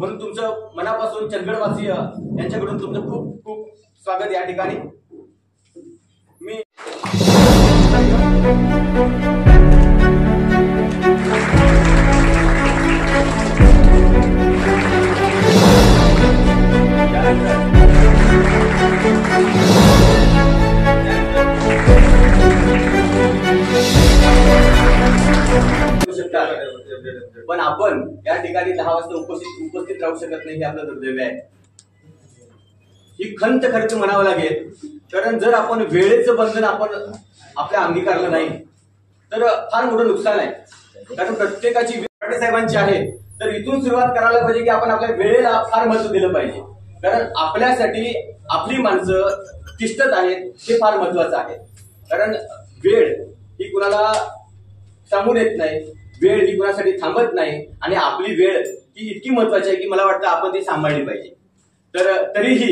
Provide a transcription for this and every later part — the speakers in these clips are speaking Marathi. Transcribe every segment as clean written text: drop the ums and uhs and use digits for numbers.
म्हणून तुमचं मनापासून चंदगडवासी यांच्याकडून तुमचं खूप खूप स्वागत या ठिकाणी. मी पण आपण या ठिकाणी 10 वाजता उपस्थित राहू शकत नाही हे आपलं दुर्दैव आहे. ही खंत खर्च म्हणावं लागेल. कारण जर आपण वेळेचं बंधन आपण आपल्या अंगीकारलं नाही तर फार मोठं नुकसान आहे. कारण प्रत्येकाची वेळ साहेबांची आहे. तर इथून सुरुवात करायला पाहिजे की आपण आपल्या वेळेला फार महत्व दिलं पाहिजे. कारण आपल्यासाठी आपली माणसं तिष्ठत आहेत हे फार महत्वाचं आहे. कारण वेळ ही कुणाला सांगून येत नाही, वेळ ही कुणासाठी थांबत नाही आणि आपली वेळ ही इतकी महत्वाची आहे की मला वाटतं आपण ती सांभाळली पाहिजे. तर तरीही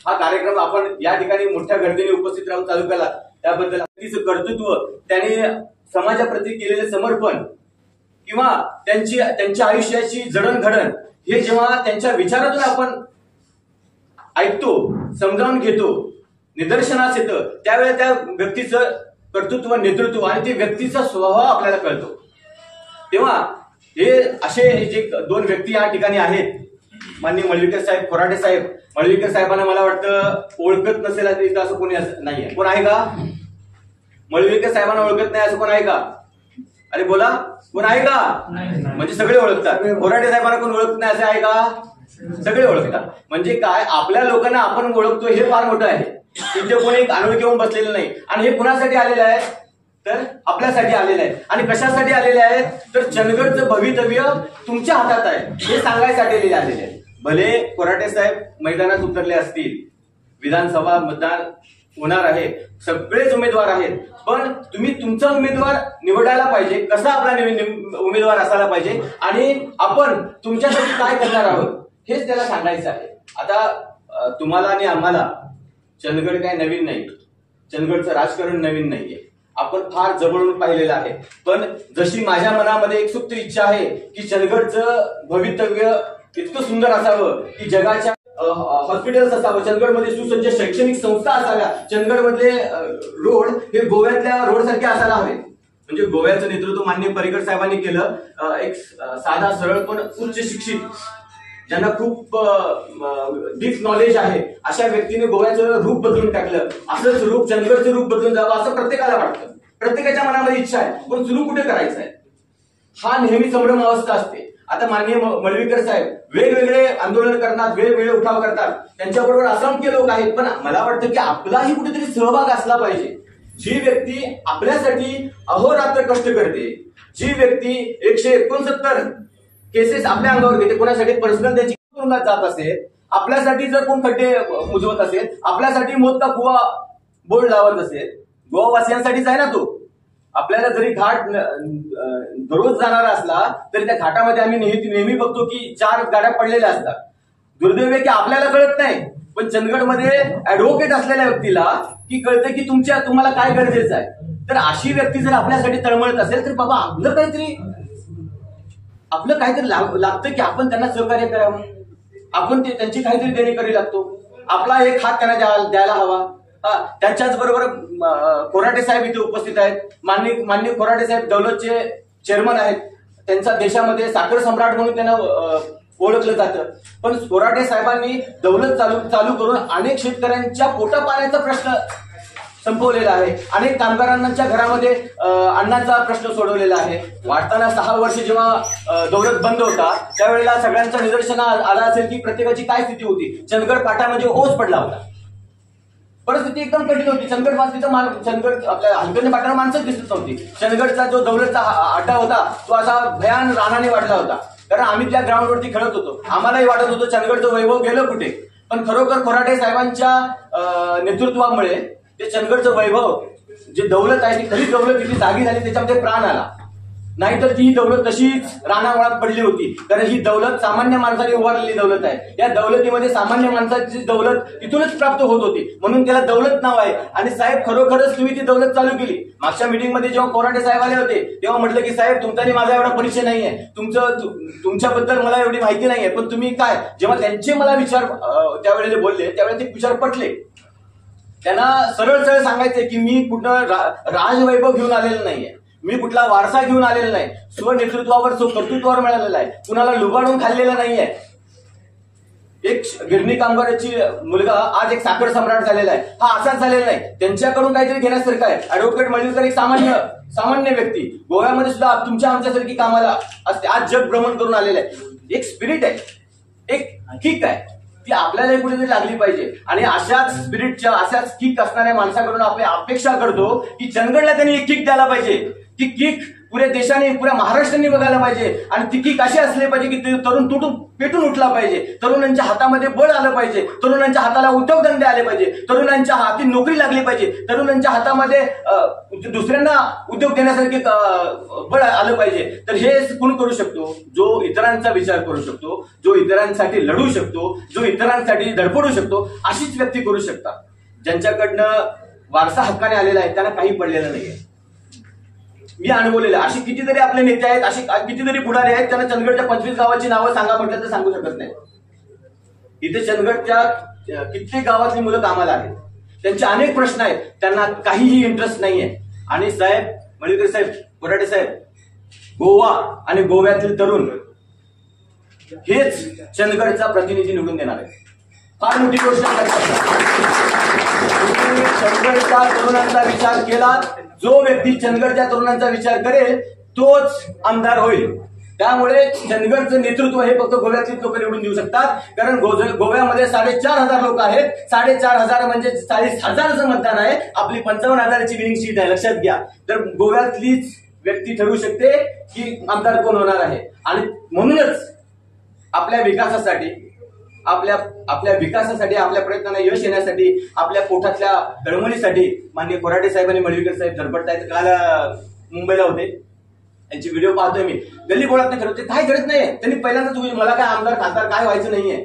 हा कार्यक्रम आपण या ठिकाणी मोठ्या गर्दीने उपस्थित राहून चालू केला त्याबद्दल तिचं कर्तृत्व, त्याने समाजाप्रती केलेले समर्पण किंवा त्यांच्या आयुष्याची जडणघडण हे जेव्हा त्यांच्या विचारातून आपण ऐकतो, समजावून घेतो, निदर्शनास येतं त्यावेळेला त्या व्यक्तीचं कर्तृत्व, नेतृत्व आणि ते व्यक्तीचा स्वभाव आपल्याला कळतो. तेव्हा हे असे जे 2 व्यक्ती या ठिकाणी आहेत, माननीय मळवीकर साहेब, खोराटे साहेब. मळवीकर साहेबांना मला वाटतं ओळखत नसेल असं कोणी नाहीये. कोण आहे का मळवीकर साहेबांना ओळखत नाही असं कोण आहे का? अरे बोला, कोण आहे का? म्हणजे सगळे ओळखतात. खोराटे साहेबांना कोण ओळखत नाही असं आहे का? सगळे ओळखतात. म्हणजे काय, आपल्या लोकांना आपण ओळखतो हे फार मोठं आहे. इथे कोणी एक अनोळखी येऊन बसलेलं नाही. आणि हे कुणासाठी आलेले आहेत तर आपल्यासाठी आलेले आहेत. आणि कशासाठी आलेले आहेत तर चंदगडचं भवितव्य तुमच्या हातात आहे हे सांगायसाठी आलेले आहेत. भले कोराटे साहेब मैदानात उतरले असतील, विधानसभा मतदान होणार आहे, सगळेच उमेदवार आहेत, पण तुम्ही तुमचा उमेदवार निवडायला पाहिजे. कसा आपला उमेदवार असायला पाहिजे आणि आपण तुमच्यासाठी काय करणार आहोत हेच त्याला सांगायचं आहे. आता तुम्हाला आणि आम्हाला चंदगड काय नवीन नाही, चंदगडचं राजकारण नवीन नाहीये. आपण फार जवळून पाहिलेलं आहे. पण जशी माझ्या मनामध्ये एक सुप्त इच्छा आहे की चंदगडचं भवितव्य इतकं सुंदर असावं की जगाच्या हॉस्पिटल्स असावं, चंदगडमध्ये सुसज्ज शैक्षणिक संस्था असाव्या, चंदगडमधले रोड हे गोव्यातल्या रोड सारखे असायला हवे. म्हणजे गोव्याचं नेतृत्व माननीय पर्रिकर साहेबांनी केलं. एक साधा सरळ पण उच्च शिक्षित, ज्यांना खूप डीप नॉलेज आहे अशा व्यक्तीने गोव्याचं रूप बदलून टाकलं. असंच रूप चंदगडचं रूप बदलून जावं असं प्रत्येकाला वाटतं. प्रत्येकाच्या मनामध्ये इच्छा आहे, पण सुरू कुठे करायचं आहे हा नेहमी संभ्रम अवस्था असते. आता माननीय मळवीकर साहेब वेगवेगळे आंदोलन करतात, वेगवेगळे उठाव करतात, त्यांच्याबरोबर असंख्य लोक आहेत. पण मला वाटतं की आपलाही कुठेतरी सहभाग असला पाहिजे. जी व्यक्ती आपल्यासाठी अहोरात्र कष्ट करते, जी व्यक्ती 169 केसेस आपल्या अंगावर घेते, कोणासाठी पर्सनल त्याची तुरुंगात जात असेल, आपल्यासाठी जर कोण खड्डे मुजवत असेल, आपल्यासाठी मौत का कुवा बोर्ड लावत असेल, गोवावासियांसाठीच आहे ना तो. आपल्याला जरी घाट दररोज जाणारा असला तरी त्या घाटामध्ये आम्ही नेहमी बघतो की 4 गाड्या पडलेल्या असतात. दुर्दैव की आपल्याला कळत नाही, पण चंदगडमध्ये ऍडव्होकेट असलेल्या व्यक्तीला की कळतं की तुम्हाला काय गरजेचं आहे. तर अशी व्यक्ती जर आपल्यासाठी तळमळत असेल तर बाबा आपलं काहीतरी लागतं की आपण त्यांना सहकार्य करावं, आपण त्यांची काहीतरी देणेकरी लागतो, आपला एक हात त्यांना द्यायला हवा. त्याच्याच बरोबर खोराटे साहेब इथे उपस्थित आहेत. माननीय खोराटे साहेब दौलतचे चेअरमन आहेत. त्यांचा देशामध्ये साखर सम्राट म्हणून त्यांना ओळखलं जातं. पण खोराटे साहेबांनी दौलत चालू करून अनेक शेतकऱ्यांच्या पोटापाण्याचा प्रश्न संपवलेला आहे. अनेक कामगारांच्या घरामध्ये अन्नाचा प्रश्न सोडवलेला आहे. वाटताना 6 वर्ष जेव्हा दौलत बंद होता त्यावेळेला सगळ्यांच्या निदर्शना आला असेल की प्रत्येकाची काय स्थिती होती. चंदगड पाटामध्ये ओस पडला होता, परिस्थिती एकदम कठीण होती. चंदगड आपल्या हलकर्णी पाटाला माणसंच दिसत नव्हती. चंदगडचा जो दौलतचा अड्डा होता तो असा भयान रानाने वाढला होता. कारण आम्ही त्या ग्राउंडवरती खेळत होतो, आम्हालाही वाटत होतं चंदगडचं वैभव गेलं कुठे. पण खरोखर खोराटे साहेबांच्या नेतृत्वामुळे ते चंदगडचं वैभव, जे दौलत आहे ती खरी दौलत तिथे जागी झाली, त्याच्यामध्ये प्राण आला. नाहीतर ती दौलत तशीच रानावळात पडली होती. कारण ही दौलत सामान्य माणसाने उभारलेली दौलत आहे. या दौलतीमध्ये सामान्य माणसाची दौलत तिथूनच प्राप्त होत होती, म्हणून त्याला दौलत नाव आहे. आणि साहेब खरोखरच तुम्ही ती दौलत चालू केली. मागच्या मीटिंगमध्ये जेव्हा कोराटे साहेब आले होते तेव्हा म्हटलं की साहेब तुमचा आणि माझा एवढा परिचय नाहीये, तुमच्याबद्दल मला एवढी माहिती नाहीये, पण तुम्ही काय, जेव्हा त्यांचे मला विचार त्यावेळेला बोलले त्यावेळेला ते विचार पटले. त्यांना सरळ सरळ सांगायचे की मी कुठं राजवैभव घेऊन आलेलं नाहीये, मी कुठला वारसा घेऊन आलेला नाही, स्वनेतृत्वावर स्वकर्तृत्वावर मिळालेला आहे, कुणाला लुबाडून खाल्लेला नाहीये. एक गिरणी कामगाराची मुलगा आज एक साखर सम्राट झालेला आहे. हा असाच झालेला नाही, त्यांच्याकडून काहीतरी घेण्यासारखं आहे. ऍडव्होकेट मळीकर एक सामान्य व्यक्ती, गोव्यामध्ये सुद्धा तुमच्या आमच्यासारखी कामाला असते, आज जग भ्रमण करून आलेलं आहे. एक स्पिरिट आहे, एक किक आहे, ती आपल्याला कुठेतरी लागली पाहिजे. आणि अशाच स्पिरिटच्या अशाच किक असणाऱ्या माणसाकडून आपण अपेक्षा करतो की चंदगडला त्यांनी एक किक द्यायला पाहिजे. ती किक पुऱ्या देशाने पुऱ्या महाराष्ट्राने बघायला पाहिजे. आणि ती किक अशी असली पाहिजे की तरुण पेटून उठला पाहिजे, तरुणांच्या हातामध्ये बळ आलं पाहिजे, तरुणांच्या हाताला उद्योगधंदे आले पाहिजे, तरुणांच्या हाती नोकरी लागली पाहिजे, तरुणांच्या हातामध्ये दुसऱ्यांना उद्योग देण्यासारखे बळ आलं पाहिजे. तर हे कोण करू शकतो? जो इतरांचा विचार करू शकतो, जो इतरांसाठी लढू शकतो, जो इतरांसाठी धडपडू शकतो, अशीच व्यक्ती करू शकतात. ज्यांच्याकडनं वारसा हक्काने आलेला आहे त्यांना काही पडलेलं नाहीये. मी अनुभवलेलं. असे कितीतरी आपले नेते आहेत, असे कितीतरी पुढारी आहेत, त्यांना चंदगडच्या 25 गावाची नावं सांगा म्हटलं तर सांगू शकत नाही. इथे चंदगडच्या कित्येक गावातली मुलं कामाला आहेत, त्यांचे अनेक प्रश्न आहेत, त्यांना काहीही इंटरेस्ट नाहीये. आणि साहेब मळीकर साहेब, कोराटे साहेब, गोवा आणि गोव्यातील तरुण हेच चंदगडचा प्रतिनिधी निवडून देणार आहे. फार मोठी गोष्ट. चंदगडच्या तरुणांचा विचार केला, जो व्यक्ती चंदगडच्या तरुणांचा विचार करेल तोच आमदार होईल. त्यामुळे चंदगडचं नेतृत्व हे फक्त गोव्यातली लोक निवडून देऊ शकतात. कारण गोव्यामध्ये 4,500 लोक आहेत. 4,500 म्हणजे 40,000चं मतदान आहे. आपली 55,000ची विनिंग सीट आहे, लक्षात घ्या. तर गोव्यातलीच व्यक्ती ठरवू शकते की आमदार कोण होणार आहे. आणि म्हणूनच आपल्या विकासासाठी आपल्या प्रयत्नांना यश येण्यासाठी, आपल्या पोटातल्या दळमळीसाठी माननीय कोराटे साहेब आणि मळवीकर साहेब धडपडतायत. काल मुंबईला होते, त्यांची व्हिडिओ पाहतोय मी. गल्ली बोळात नाही करत, काय करत नाहीये त्यांनी. पहिल्यांदाच मला काय आमदार खासदार काय व्हायचं नाहीये,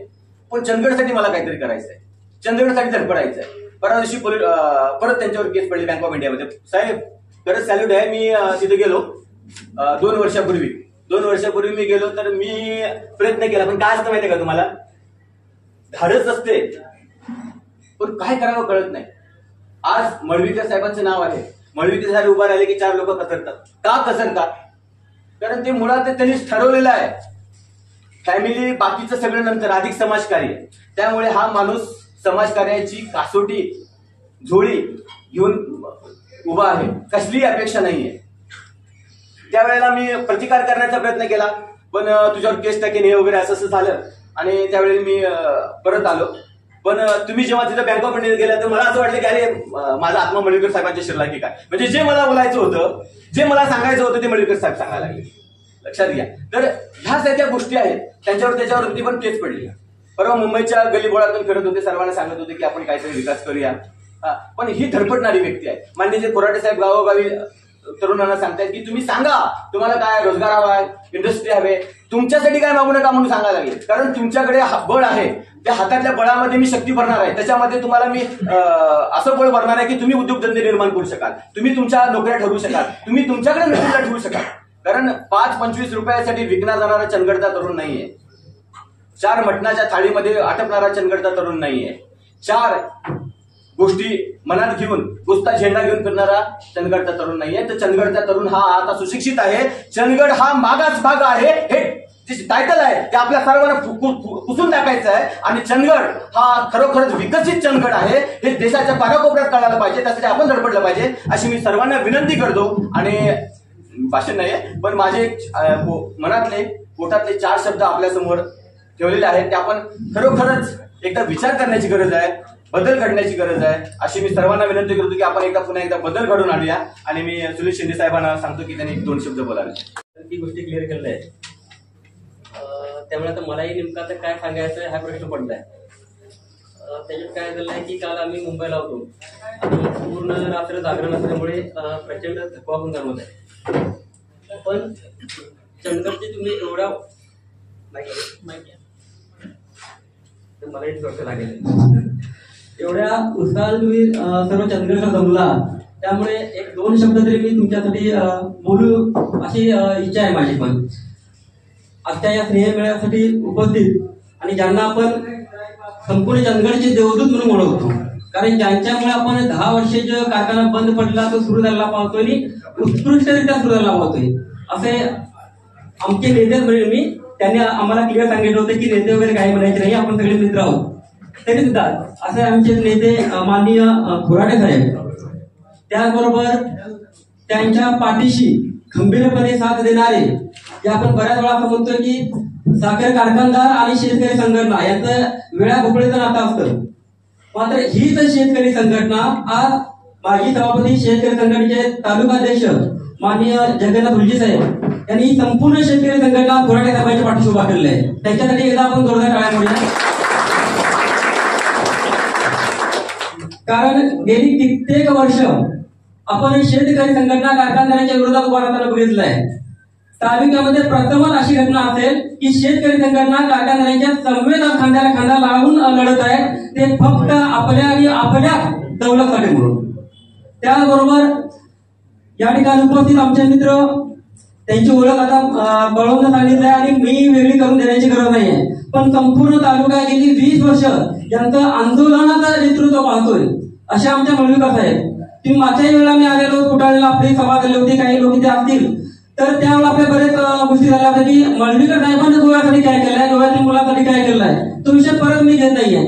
पण चंदगडसाठी मला काहीतरी करायचंय, चंदगडसाठी धडपडायचंय. परवा दिवशी परत त्यांच्यावर केस पडली बँक ऑफ इंडियामध्ये. साहेब खरंच सॅल्यूट आहे. मी तिथे गेलो 2 वर्षापूर्वी मी गेलो, तर मी प्रयत्न केला. पण काय असतं माहितीये का तुम्हाला, धाडस असते पण काय करावं कळत नाही. आज मळवीकर साहेबांचं नाव आहे, मळवीकर साहेब उभा राहिले की 4 लोक कसरतात. का कसरतात? कारण ते मुळात त्यांनीच ठरवलेलं आहे. फॅमिली बाकीचं सगळं नंतर, अधिक समाजकार्य. त्यामुळे हा माणूस समाजकार्याची कासोटी झोळी घेऊन उभा आहे, कसलीही अपेक्षा नाहीये. त्यावेळेला मी प्रतिकार करण्याचा प्रयत्न केला, पण तुझ्यावर केस टाकेन हे वगैरे असं झालं. आणि त्यावेळी मी परत आलो. पण तुम्ही जेव्हा तिथं बँक ऑफ इंडिया गेला तर मला असं वाटलं की अरे माझा आत्मा मळवीकर साहेबांच्या शिरला की काय. म्हणजे जे मला बोलायचं होतं, जे मला सांगायचं होतं ते मळवीकर साहेब सांगायला लागले, लक्षात घ्या. तर ह्या सगळ्या गोष्टी आहेत, त्याच्यावरती पण केस पडली. परवा मुंबईच्या गलीबोळातून फिरत होते, सर्वांना सांगत होते की आपण काहीतरी विकास करूया. पण ही धडपडणारी व्यक्ती आहे. माननीय जे कोराटे साहेब गावोगावी तरुणांना सांगतायत की तुम्ही सांगा तुम्हाला काय रोजगार हवाय, इंडस्ट्री हवे, तुमच्यासाठी काय मागू नका म्हणून सांगायला लागले. कारण तुमच्याकडे बळ आहे, त्या हातातल्या बळामध्ये मी शक्ती भरणार आहे. त्याच्यामध्ये तुम्हाला मी असं बळ भरणार आहे की तुम्ही उद्योगधंदे निर्माण करू शकाल, तुम्ही तुमच्या नोकऱ्या ठरवू शकाल, तुम्ही तुमच्याकडे नोकऱ्या ठेवू शकाल. कारण 5-25 रुपयासाठी विकला जाणारा चंदगडचा तरुण नाहीये, 4 मटणाच्या थाळीमध्ये आटपणारा चंदगडचा तरुण नाहीये, 4 गोष्टी मनात घेऊन नुसता झेंडा घेऊन फिरणारा चंदगडचा तरुण नाहीये. तर चंदगडचा तरुण हा आता सुशिक्षित आहे. चंदगड हा मागास भाग आहे, हे टायटल आहे ते आपल्या सर्वांना पुसून टाकायचं आहे. आणि चंदगड हा खरोखरच विकसित चंदगड आहे हे देशाच्या कानाकोपऱ्यात कळायला पाहिजे. त्यासाठी आपण धडपडलं पाहिजे अशी मी सर्वांना विनंती करतो. आणि भाषण नाहीये, पण माझे मनातले पोटातले 4 शब्द आपल्या समोर ठेवलेले आहेत, ते आपण खरोखरच एकदा विचार करण्याची गरज आहे, बदल घडण्याची गरज आहे. अशी मी सर्वांना विनंती करतो की आपण पुन्हा एकदा बदल घडून आणूया. आणि मी सुनील शिंदे साहेबांना सांगतो की त्यांनी 2 शब्द बोलावे. ती गोष्टी क्लिअर केल्या आहेत. त्यामुळे आता मलाही नेमकं आता काय सांगायचं हा प्रश्न पडलाय. त्याच्यात काय झालंय की काल आम्ही मुंबईला होतो आणि पूर्ण रात्र जागरण असल्यामुळे प्रचंड थकवा पण जाणवत आहे. पण चंदगडचे तुम्ही एवढा मला एक वर्ष लागेल एवढ्या उत्साहाने तुम्ही सर्व चंदगडला जमला, त्यामुळे एक 2 शब्द तरी मी तुमच्यासाठी बोलू अशी इच्छा आहे माझी. पण आजच्या या स्नेह मेळ्यासाठी उपस्थित आणि ज्यांना आपण संपूर्ण चंदगडचे देवदूत म्हणून ओळखतो, कारण ज्यांच्यामुळे आपण 10 वर्षाचा कारखाना बंद पडला तो सुरू झाला पाहतोय आणि उत्कृष्टरित्या सुरू झाला पाहतोय, असे आमचे नेते म्हणजे मी त्यांनी आम्हाला क्लिअर सांगितलं होतं की नेते वगैरे काही म्हणायचे नाही, आपण सगळे मित्र आहोत. तरी सुद्धा असे आमचे नेते माननीय खोराटे साहेब, त्याचबरोबर त्यांच्या पाठीशी खंबीरपणे साथ देणारे, जे आपण बऱ्याच वेळा असं म्हणतोय की साखर कारखानदार आणि शेतकरी संघटना यांचं वेळा भोपळेचं नातं असतं, मात्र हीच शेतकरी संघटना आज माजी सभापती शेतकरी संघटनेचे तालुकाध्यक्ष माननीय जगन्नाथ हुलजी साहेब यांनी संपूर्ण शेतकरी संघटना खोराटे साहेबांच्या पाठीशी उभा केलेला आहे. त्यांच्यासाठी एकदा आपण जोरदार टाळ्या म्हणूया. कारण गेली कित्येक वर्ष आपण शेतकरी संघटना कारखानदारांच्या विरोधात उभा राहताना बघितलं आहे. तालुक्यामध्ये प्रथमच अशी घटना असेल की शेतकरी संघटना कारखानदारांच्या समवेत खांद्याला खांदा लावून लढत आहे, ते फक्त आपल्या आणि आपल्या दौलतसाठी म्हणून. त्याचबरोबर या ठिकाणी उपस्थित आमचे मित्र, त्यांची ओळख आता बळवंत सांगितलं आहे आणि मी वेगळी करून देण्याची गरज नाहीये, पण संपूर्ण तालुका गेली 20 वर्ष यांचं आंदोलनाचं नेतृत्व पाहतोय अशा आमच्या मळवीकर साहेब. तुम्ही मागच्याही वेळेला मी आलेलो, कुटाळेला आपली सभा झाली होती, काही लोक इथे असतील तर त्यावेळेला आपल्या बरेच गोष्टी झाल्या होत्या की मळवीकर साहेबांनी गोव्यासाठी काय केलंय, गोव्यातील मुलासाठी काय केलंय, तो विषय परत मी घेत नाहीये.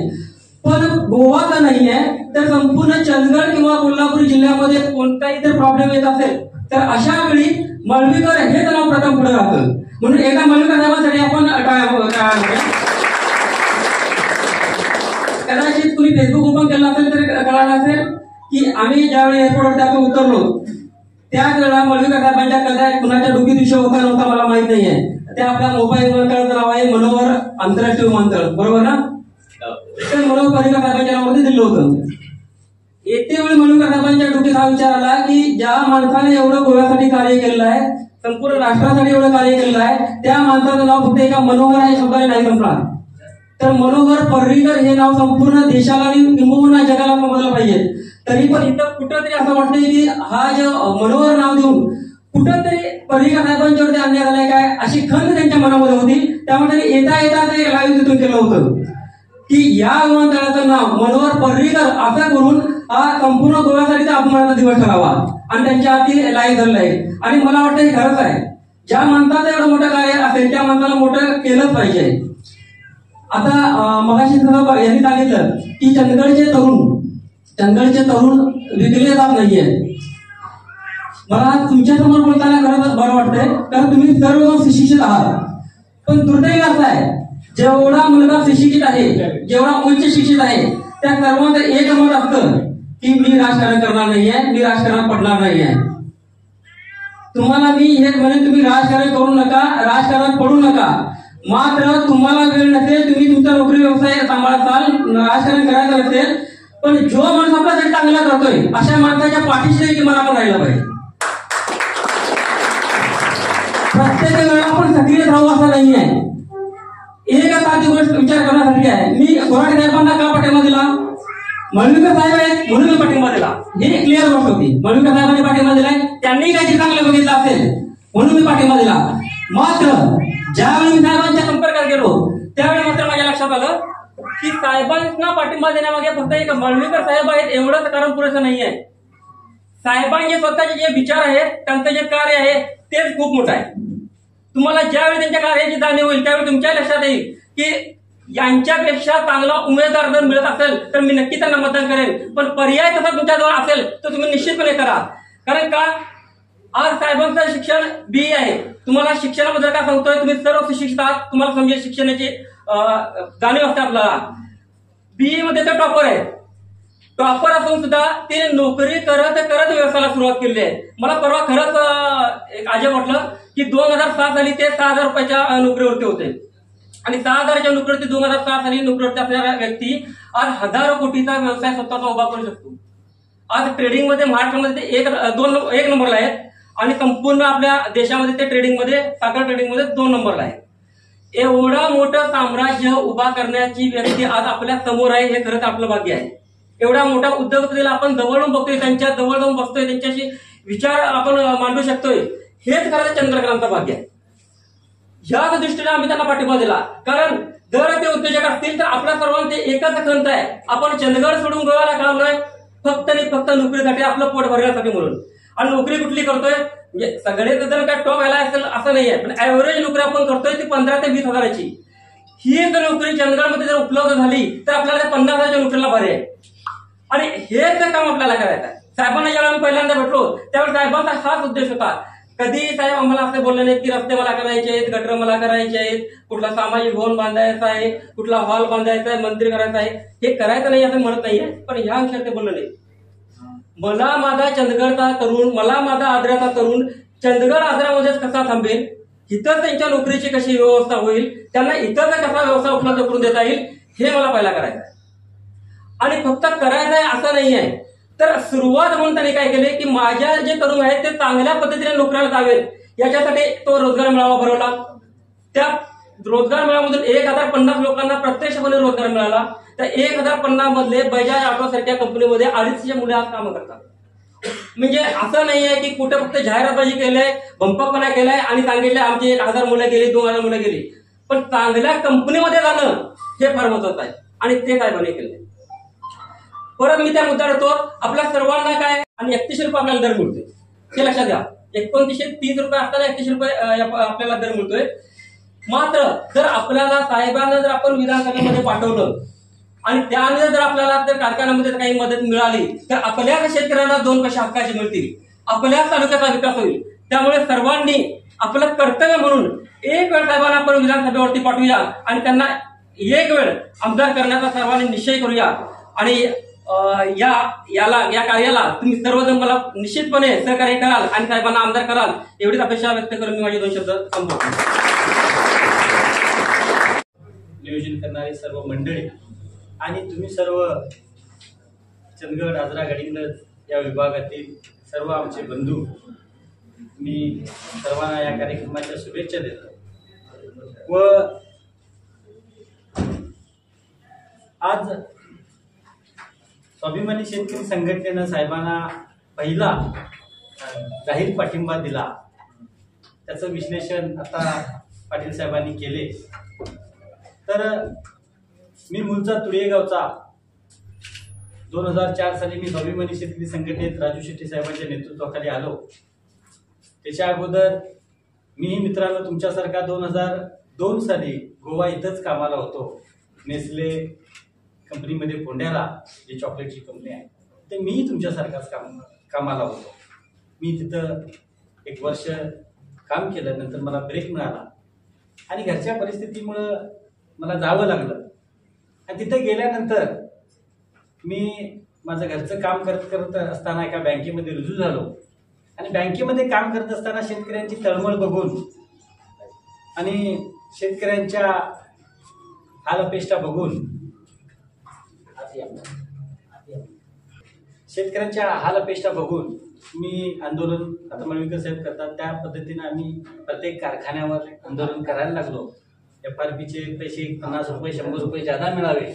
पण गोवाचा नाहीये तर संपूर्ण चंदगड किंवा कोल्हापूर जिल्ह्यामध्ये कोणताही जर प्रॉब्लेम येत असेल तर अशा वेळी मळवीकर हे नाव प्रथम पुढे राहतं. म्हणून एका मळवीकर साहेबांसाठी आपण कदाचित कुणी फेसबुक ओपन केलं असेल तर कळालं असेल की आम्ही ज्यावेळी एअरपोर्टवर आपण उतरलो त्याच वेळेला मळवीकर साहेबांच्या कदाचित कुणाच्या डोकीत विषय होता नव्हता मला माहित नाहीये. ते आपल्या मोबाईल विमानतळाचं नाव आहे मनोहर आंतरराष्ट्रीय विमानतळ, बरोबर ना? तर मनोहर पर्रिकर साहेबांच्या नावामध्ये दिलं होतं. येते वेळी मळवीकर साहेबांच्या डोक्यात हा विचार आला की ज्या माणसाने एवढं गोव्यासाठी कार्य केलेलं आहे, संपूर्ण राष्ट्रासाठी एवढं कार्य केलेलं आहे, त्या माणसाचं नाव फक्त एका मनोहर या शब्दाने नाही संपणार, तर मनोहर पर्रिकर हे नाव संपूर्ण देशाला आणि किंबहुना जगाला समजलं पाहिजे. तरी पण इथं कुठंतरी असं वाटतंय की हा जो मनोहर नाव देऊन कुठंतरी पर्रिकर साहेबांच्यावरती अन्याय झालाय काय अशी खंत त्यांच्या मनामध्ये होती. त्यामुळे येता येता ते लाईव्ह तिथून केलं होतं की या विमानतळाचं नाव मनोहर पर्रिकर असं करून हा संपूर्ण गोव्यासाठीचा अपमानाचा दिवस ठरावा आणि त्यांच्या हाती लाईव्ह झालंय. आणि मला वाटतं हे खरंच आहे, ज्या माणसाचं एवढं मोठं कार्य असेल त्या माणसाला मोठं केलंच पाहिजे. आता मगाशी यांनी सांगितलं की चंदगडचे तरुण विकले जात नाहीये. मला तुमच्या समोर बोलताना खरंच बरं वाटतंय कारण तुम्ही सर्व सुशिक्षित आहात, पण दुर्दैव असं आहे जेवढा मुलगा सुशिक्षित आहे, जेवढा उच्च शिक्षित आहे, त्या सर्वांचं एक मत असतं की मी राजकारण करणार नाहीये, मी राजकारणात पडणार नाहीये. तुम्हाला मी हेच म्हणेन तुम्ही राजकारण करू नका, राजकारणात पडू नका. मात्र तुम्हाला वेळ नसेल, तुम्ही तुमचा नोकरी व्यवसाय सांभाळताल, राजकारण करायचं नसेल, पण जो माणूस आपल्यासाठी चांगला करतोय अशा माणसाच्या पाठीशी तुम्हाला आपण राहिला पाहिजे. प्रत्येक वेळेला आपण सक्रिय राहू असं नाहीये. एक साधी गोष्ट विचार करण्यासाठी आहे, मी खोराटे साहेबांना का पाठिंबा दिला? मळवीकर साहेब आहेत म्हणून मी पाठिंबा दिला, ही क्लिअर गोष्ट होती. मळवीकर साहेबांनी पाठिंबा दिलाय, त्यांनी काहीतरी चांगलं बघितलं असेल म्हणून मी पाठिंबा दिला. मात्र ज्यावेळी मी साहेबांच्या संपर्कात गेलो त्यावेळी मात्र माझ्या लक्षात आलं की साहेबांना पाठिंबा देण्यामागे फक्त एक मळवीकर साहेब आहेत एवढंच कारण पुरेसं नाहीये. साहेबांचे स्वतःचे जे विचार आहेत, त्यांचं जे कार्य आहे तेच खूप मोठं आहे. तुम्हाला ज्यावेळी त्यांच्या कार्याची जाणीव होईल त्यावेळी तुमच्या लक्षात येईल की यांच्यापेक्षा चांगला उमेदवार जर मिळत असेल तर मी नक्की त्यांना मतदान करेन. पण पर्याय तसा तुमच्याजवळ असेल तर तुम्ही निश्चितपणे करा. कारण का आज साहेबांचं शिक्षण BE आहे. तुम्हाला शिक्षणाबद्दल काय सांगतोय, तुम्ही सर्व सुशिक्षित आहात, तुम्हाला समजेल शिक्षणाची जाणीव असते आपल्याला. BE मध्ये तर टॉपर आहे, टॉपर असून सुद्धा ते नोकरी करत व्यवसायाला सुरुवात केली आहे. मला परवा खरंच एक अजब वाटलं की 2007 साली ते 6,000 रुपयाच्या नोकरीवरती होते आणि 6,000च्या नोकरीवरती 2007 साली नोकरीवरती असणारा व्यक्ती आज हजारो कोटीचा व्यवसाय स्वतःचा उभा करू शकतो. आज ट्रेडिंग मध्ये महाराष्ट्रामध्ये ते एक नंबरला आहेत. आणि संपूर्ण आपल्या देशामध्ये ते ट्रेडिंगमध्ये, साखर ट्रेडिंगमध्ये 2 नंबरला आहे. एवढं मोठं साम्राज्य उभा करण्याची व्यक्ती आज आपल्या समोर आहे, हे खरंच आपलं भाग्य आहे. एवढा मोठा उद्योगपतीला आपण जवळून बघतोय, त्यांच्या जवळ जाऊन बसतोय, त्यांच्याशी विचार आपण मांडू शकतोय, हेच खरं चंद्रकांतचं भाग्य आहे. ह्याच दृष्टीने आम्ही त्यांना पाठिंबा दिला. कारण जर ते उद्योजक असतील तर आपल्या सर्वांचे एकच खंत आहे, आपण चंदगड सोडून गोव्याला काढलोय फक्त आणि फक्त नोकरीसाठी, आपलं पोट भरण्यासाठी म्हणून. आणि नोकरी कुठली करतोय, म्हणजे सगळे जर काय टॉप व्हायला असेल असं नाहीये, पण ऍव्हरेज नोकरी आपण करतोय ती 15 ते 20 हजाराची. ही जर नोकरी चंदगडमध्ये जर उपलब्ध झाली तर आपल्याला 50 हजाराच्या नोकरीला भारी आहे. आणि हेच काम आपल्याला करायचं आहे. साहेबांना ज्यावेळी आम्ही पहिल्यांदा भेटलो त्यावेळी साहेबांचा हाच उद्देश होता. कधी साहेब आम्हाला असे बोलले नाहीत की रस्ते मला करायचे आहेत, गटर मला करायचे आहेत, कुठला सामाजिक भवन बांधायचा आहे, कुठला हॉल बांधायचा आहे, मंदिर करायचं आहे, हे करायचं नाही असं म्हणत नाहीये. पण ह्या विषयात ते बोलले नाही. मला माझा चंदगडचा तरुण, मला माझा आजऱ्याचा तरुण चंदगड आजऱ्यामध्येच कसा थांबेल, इथं त्यांच्या नोकरीची कशी व्यवस्था होईल, त्यांना इथं कसा व्यवसाय उपलब्ध करून देता येईल, हे मला पहिला करायचं आहे. आणि फक्त करायचं आहे असं नाही आहे, तर सुरुवात म्हणून त्यांनी काय केले की माझ्या जे तरुण आहेत ते चांगल्या पद्धतीने नोकरीला जावेत याच्यासाठी तो रोजगार मेळावा भरवला. त्या रोजगार मेळाव्यामधून 1050 लोकांना प्रत्यक्षपणे रोजगार मिळाला. त्या 1050 मधले बजाज ऑटो सारख्या कंपनीमध्ये 250 मुले आज कामं करतात. म्हणजे असं नाही आहे की कुठे फक्त जाहिरातबाजी केलंय, बंपकपणा केलाय आणि सांगितलं आमची 1000 मुलं गेली, 2000 मुलं गेली. पण चांगल्या कंपनीमध्ये जाणं हे फार महत्वाचं आहे आणि ते काय बने केले. परत मी त्या मुद्द्यावर येतो. आपल्या सर्वांना काय आणि 31 रुपये आपल्याला दर मिळतोय हे लक्षात घ्या. 2930 रुपये असताना 31 रुपये आपल्याला दर मिळतोय. मात्र जर आपल्याला साहेबांना जर आपण विधानसभेमध्ये पाठवलं आणि त्याने जर आपल्याला जर कारखान्यामध्ये काही मदत मिळाली तर आपल्या शेतकऱ्यांना 2 पैसे हक्काचे मिळतील, आपल्या तालुक्याचा विकास होईल. त्यामुळे सर्वांनी आपलं कर्तव्य म्हणून एक वेळ साहेबांना आपण विधानसभेवरती पाठवूया आणि त्यांना एक वेळ आमदार करण्याचा सर्वांनी निश्चय करूया. आणि या कार्याला तुम्ही सर्वजण मला निश्चितपणे सहकार्य कराल आणि साहेबांना आमदार कराल एवढीच अपेक्षा व्यक्त करून मी माझे 2 शब्द संपवतो. नियोजन करणारी सर्व मंडळी आणि तुम्ही सर्व चंदगड, आजरा, गडिंग्लज या विभागातील सर्व आमचे बंधू, मी सर्वांना या कार्यक्रमाच्या शुभेच्छा देतो. व आज स्वाभिमानी शेतकरी संघटनेनं साहेबांना पहिला जाहीर पाठिंबा दिला. त्याचं विश्लेषण आता पाटील साहेबांनी केले. तर मी मूळचा तुळेगावचा. 2004 साली मी स्वाभिमानी शेतकरी संघटनेत राजू शेट्टी साहेबांच्या नेतृत्वाखाली आलो. त्याच्या अगोदर मी मित्रांनो तुमच्यासारखा 2002 साली गोवा इथंच कामाला होतो. नेस्ले कंपनीमध्ये फोंड्याला, जी चॉकलेटची कंपनी आहे, ते मी तुमच्यासारखाच कामाला होतो. मी तिथं 1 वर्ष काम केलं. नंतर मला ब्रेक मिळाला आणि घरच्या परिस्थितीमुळं मला जावं लागलं. आणि तिथं गेल्यानंतर मी माझं घरचं काम करत असताना एका बँकेमध्ये रुजू झालो. आणि बँकेमध्ये काम करत असताना शेतकऱ्यांची तळमळ बघून आणि शेतकऱ्यांच्या हालअपेष्टा बघून मी आंदोलन, आता मळवीकर साहेब करतात त्या पद्धतीने आम्ही प्रत्येक कारखान्यावर आंदोलन करायला लागलो. FRPचे पैसे 50 रुपये 100 रुपये जादा मिळावे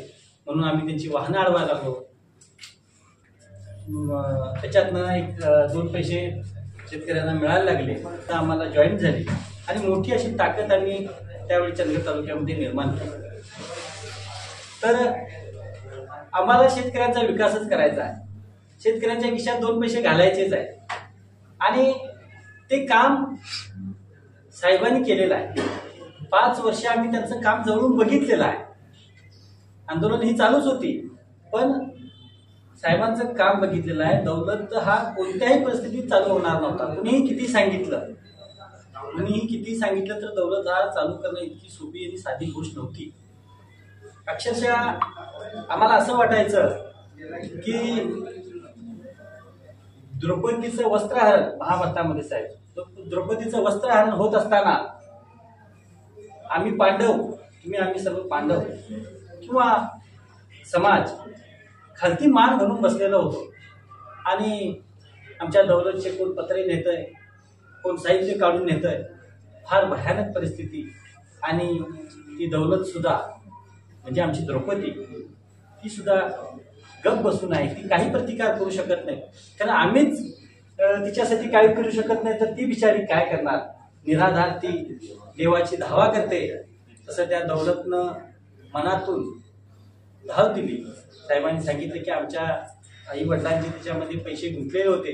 म्हणून आम्ही त्यांची वाहनं अडवायला लागलो. त्याच्यातनं 2 पैसे शेतकऱ्यांना मिळायला लागले. तर आम्हाला जॉईन झाली आणि मोठी अशी ताकद आम्ही त्यावेळी चंदगड तालुक्यामध्ये निर्माण केली. तर आम्हाला शेतकऱ्यांचा विकासच करायचा आहे. शेतकऱ्यांच्या खिशात 2 पैसे घालायचेच आहे. आणि ते काम साहेबांनी केलेलं आहे. 5 वर्ष आम्ही त्यांचं काम जवळून बघितलेलं आहे. आंदोलन ही चालूच होती, पण साहेबांचं काम बघितलेलं आहे. दौलत हा कोणत्याही परिस्थितीत चालू होणार नव्हता. कुणीही किती सांगितलं तर दौलत हा चालू करणं इतकी सोपी आणि साधी गोष्ट नव्हती. अक्षरशः आम्हाला असं वाटायचं की द्रौपदीचं वस्त्रहरण, महाभारतामध्ये साहेब द्रौपदीचं वस्त्रहरण होत असताना आम्ही सर्व पांडव किंवा समाज खालती मान घालून बसलेलो होतो. आणि आमच्या दौलतचे कोण पत्रे नेतंय, कोण साहित्य काढून नेतंय, फार भयानक परिस्थिती. आणि ती दौलत सुद्धा म्हणजे आमची द्रौपदी ती सुद्धा गप बसून आहे. ती काही प्रतिकार करू शकत नाही, कारण आम्हीच तिच्यासाठी काही करू शकत नाही तर ती बिचारी काय करणार. निराधार ती देवाची धावा करते. तसं त्या दौलतनं मनातून धाव दिली. साहेबांनी सांगितलं की आमच्या आई वडिलांनी त्याच्यामध्ये पैसे गुंतलेले होते,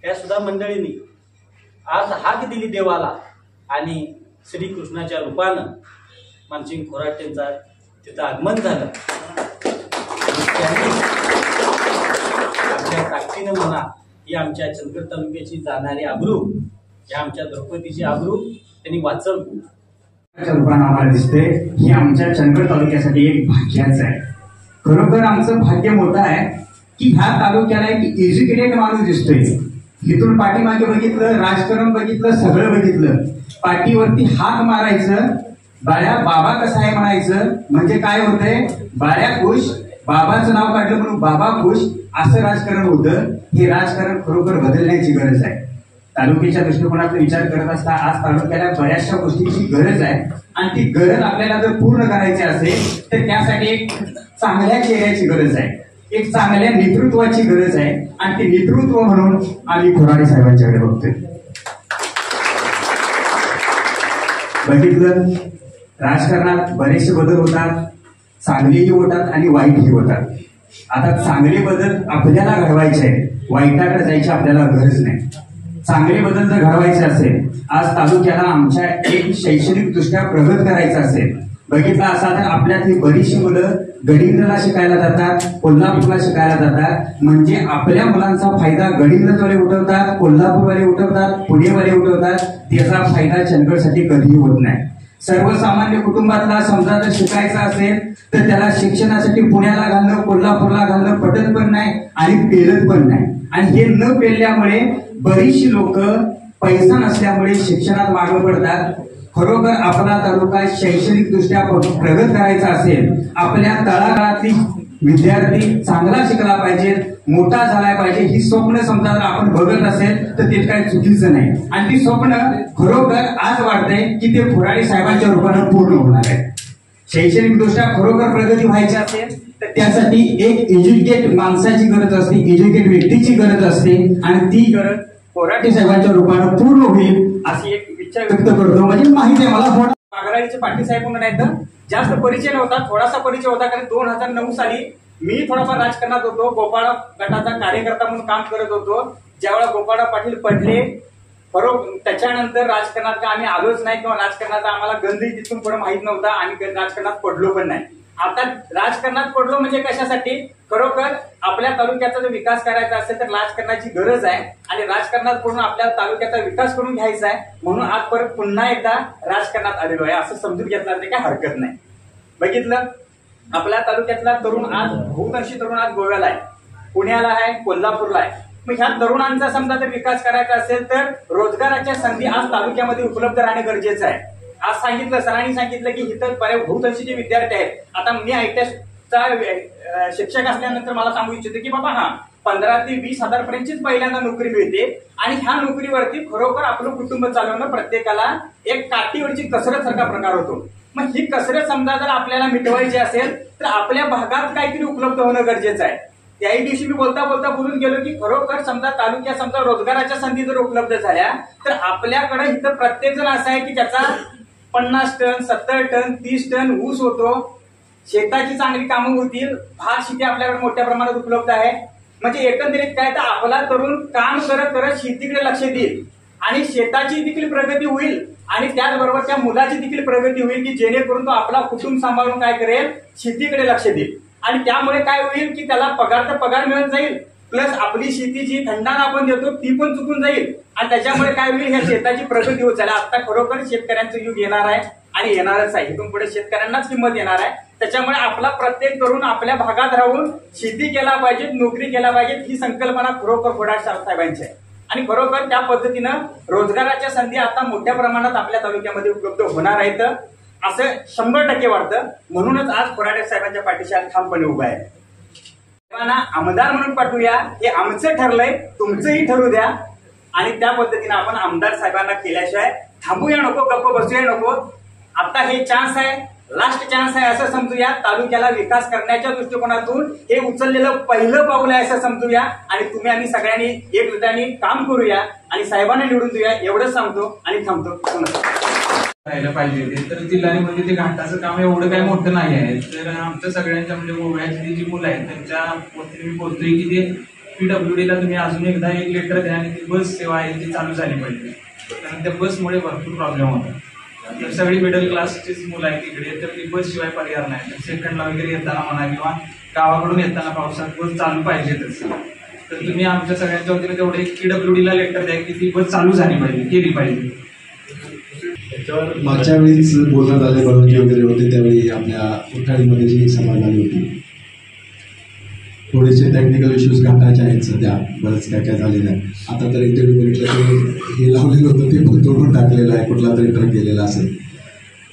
त्या सुद्धा मंडळींनी आज हाक दिली देवाला आणि श्रीकृष्णाच्या रूपानं मानसिंग खोराटेंचा तिथं आगमन झालं. त्यांनी आपल्या ताकदीनं म्हणा ही आमच्या चंदगड तालुक्याची जाणारी आबरू, या आमच्या द्रौपदीची आबरू त्यांनी वाचवली. रूपानं आम्हाला दिसते ही आमच्या चंदगड तालुक्यासाठी एक भाग्याचं आहे. खरोखर आमचं भाग्य मोठं आहे की ह्या तालुक्याला एक एज्युकेटेड माणूस दिसतोय. इथून पाठीमागे बघितलं, राजकारण बघितलं, सगळं बघितलं. पाठीवरती हात मारायचं, बाळ्या बाबा कसा आहे म्हणायचं, म्हणजे काय होतंय, बाळ्या खुश, बाबाचं नाव काढलं म्हणून बाबा खुश, असं राजकारण होतं. हे राजकारण खरोखर बदलण्याची गरज आहे. तालुक्याच्या दृष्टिकोनातून विचार करत असता आज तालुक्याला बऱ्याचशा गोष्टींची गरज आहे आणि ती गरज आपल्याला जर पूर्ण करायची असेल तर त्यासाठी एक चांगल्या चेहऱ्याची गरज आहे, एक चांगल्या नेतृत्वाची गरज आहे. आणि ते नेतृत्व म्हणून आम्ही खोराटे साहेबांच्याकडे बघतोय. बघितलं, राजकारणात बरेचसे बदल होतात, चांगलेही होतात आणि वाईटही होतात. आता चांगले बदल आपल्याला घडवायचे आहे, वाईटाकडे जायची आपल्याला गरज नाही. चांगले बदल जर घडवायचे असेल, आज तालुक्याला आमच्या एक शैक्षणिक दृष्ट्या प्रगत करायचं असेल, बघितलं असा तर आपल्यातली बरीचशी मुलं गडिंग्लजला शिकायला जातात, कोल्हापूरला शिकायला जातात. म्हणजे आपल्या मुलांचा फायदा गडिंग्लजवाले उठवतात, कोल्हापूरवाले उठवतात, पुणेवाले उठवतात. त्याचा फायदा चंदगडसाठी कधीही होत नाही. सर्वसामान्य कुटुंबातला समजा जर शिकायचा असेल तर त्याला शिक्षणासाठी पुण्याला घालणं, कोल्हापूरला घालणं पटत पण नाही आणि पेलत पण नाही. आणि हे न पेलल्यामुळे बरीचशी लोक पैसा नसल्यामुळे शिक्षणात मागे पडतात. खरोखर आपला तालुका शैक्षणिक दृष्ट्या प्रगत करायचा असेल, आपल्या तळागाळातली विद्यार्थी चांगला शिकला पाहिजे, मोठा झाला पाहिजे, ही स्वप्न समजा जर आपण बघत असेल तर ते काही चुकीचं नाही. आणि ती स्वप्न खरोखर आज वाटतंय की ते खोराटे साहेबांच्या रूपानं पूर्ण होणार आहे. शैक्षणिक दृष्ट्या खरोखर प्रगती व्हायची असेल तर त्यासाठी एक एज्युकेट माणसाची गरज असते, एज्युकेट व्यक्तीची गरज असते आणि ती गरज खोराटे साहेबांच्या रूपानं पूर्ण होईल अशी एक इच्छा व्यक्त करतो. म्हणजे माहिती आहे मला थोडा बागराईचे पाटील साहेब म्हणून नाही तर जास्त परिचय नव्हता, थोडासा परिचय होता. कारण 2009 साली मी थोडाफार राजकारणात होतो, गोपाळा गटाचा कार्यकर्ता म्हणून काम करत होतो. ज्यावेळेला गोपाळा पाटील पडले बरोबर त्याच्यानंतर राजकारणात का आम्ही आलोच नाही किंवा राजकारणाचा आम्हाला गंधही तिथून पुढे माहित नव्हता आणि राजकारणात पडलो पण नाही. आता राजकारणात पडलो म्हणजे कशासाठी, खरोखर आपल्या तालुक्याचा जर विकास करायचा असेल तर राजकारणाची गरज आहे आणि राजकारणात पडून आपल्या तालुक्याचा विकास करून घ्यायचा आहे. म्हणून आज परत पुन्हा एकदा राजकारणात आलेलो आहे असं समजून घेतलं ते काही हरकत नाही. बघितलं, आपल्या तालुक्यातला तरुण आज बहुतांशी तरुण आज गोव्याला आहे, पुण्याला आहे, कोल्हापूरला आहे. मग ह्या तरुणांचा समजा जर विकास करायचा असेल तर रोजगाराच्या संधी आज तालुक्यामध्ये उपलब्ध राहणे गरजेचं आहे. आज सांगितलं, सरांनी सांगितलं की इथं बहुतांशी जे विद्यार्थी आहेत, आता मी आयटीआयचा शिक्षक असल्यानंतर मला सांगू इच्छितो की बाबा 15 ते 20 हजार पर्यंतचीच पहिल्यांदा नोकरी मिळते आणि ह्या नोकरीवरती खरोखर आपलं कुटुंब चालवणं प्रत्येकाला एक काठीवरची कसरत सारखा प्रकार होतो. मग ही कसरत समजा जर आपल्याला मिटवायची असेल तर आपल्या भागात काहीतरी उपलब्ध होणं गरजेचं आहे. त्याही दिवशी मी बोलता बोलता बोलून गेलो की खरोखर समजा तालुक्यात समजा रोजगाराच्या संधी जर उपलब्ध झाल्या तर आपल्याकडे इथं प्रत्येक जण असा आहे की त्याचा 50 टन 70 टन 30 टन ऊस होतो, शेताची चांगली कामं होतील, भात शेती आपल्याकडे मोठ्या प्रमाणात उपलब्ध आहे. म्हणजे एकंदरीत काय तर आपला तरुण काम करत करत शेतीकडे लक्ष देईल आणि शेताची देखील प्रगती होईल आणि त्याचबरोबर त्या मुलाची देखील प्रगती होईल की जेणेकरून तो आपला कुटुंब सांभाळून काय करेल, शेतीकडे लक्ष देईल. आणि त्यामुळे काय होईल की त्याला पगार मिळत जाईल, प्लस आपली शेती जी खंडाना आपण देतो ती पण चुकून जाईल आणि त्याच्यामुळे काय होईल, ह्या शेताची प्रगती होत चालेल. आता खरोखर शेतकऱ्यांचं युग येणार आहे आणि येणारच आहे. इथून पुढे शेतकऱ्यांनाच किंमत येणार आहे. त्याच्यामुळे आपला प्रत्येक तरुण आपल्या भागात राहून शेती केला पाहिजे, नोकरी केला पाहिजे, ही संकल्पना खरोखर खोराटे साहेबांची आहे. आणि खरोखर त्या पद्धतीनं रोजगाराच्या संधी आता मोठ्या प्रमाणात आपल्या तालुक्यामध्ये उपलब्ध होणार आहेत असं 100% वाटतं. म्हणूनच आज खोराटे साहेबांच्या पाठीशी आज ठामपणे उभा आहे. आमदार म्हणून पाठवूया हे आमचं ठरलंय, तुमचंही ठरू द्या. आणि त्या पद्धतीने आपण आमदार साहेबांना केल्याशिवाय थांबूया नको, गप्प बसूया नको. आता हे चान्स आहे, लास्ट चान्स आहे असं समजूया. तालुक्याला विकास करण्याच्या दृष्टिकोनातून हे उचललेलं पहिलं पाऊल आहे असं समजूया आणि तुम्ही आम्ही सगळ्यांनी एकजुटाने काम करूया आणि साहेबांना निवडून देऊया एवढंच सांगतो आणि थांबतो. राहायला पाहिजे ते तर जिल्ह्याने म्हणजे ते घाटाचं काम एवढं काही मोठं नाही आहे. तर आमच्या सगळ्यांच्या म्हणजे वयाची जी मुलं आहेत त्यांच्या वतीने मी बोलतोय की ते PWDला तुम्ही अजून एकदा एक लेटर द्या आणि ती बस सेवा आहे ती चालू झाली पाहिजे. कारण त्या बसमुळे भरपूर प्रॉब्लेम होतात. तर सगळी मिडल क्लासचीच मुलं आहेत तिकडे, तर ती बस शिवाय पर्याय नाही. तर सेकंडला वगैरे येताना म्हणा किंवा गावाकडून येताना पावसात बस चालू पाहिजेतच. तर तुम्ही आमच्या सगळ्यांच्या वतीने तेवढे PWDला लेटर द्या की ती बस चालू झाली पाहिजे, केली पाहिजे. मागच्या वेळीच बोलणं झाले, बळवंगी वगैरे होते त्यावेळी आपल्या उठाळीमध्ये जी सभा झाली होती. थोडेसे टेक्निकल इश्यूज घाटाचे आहेत सध्या, बरंच काय काय झालेलं आहे. आता तर इंटरव्ह्यू बघितलं तर हे लावलेलं होतं ते तोडून टाकलेलं आहे, कुठला तरी ट्रक गेलेला असेल.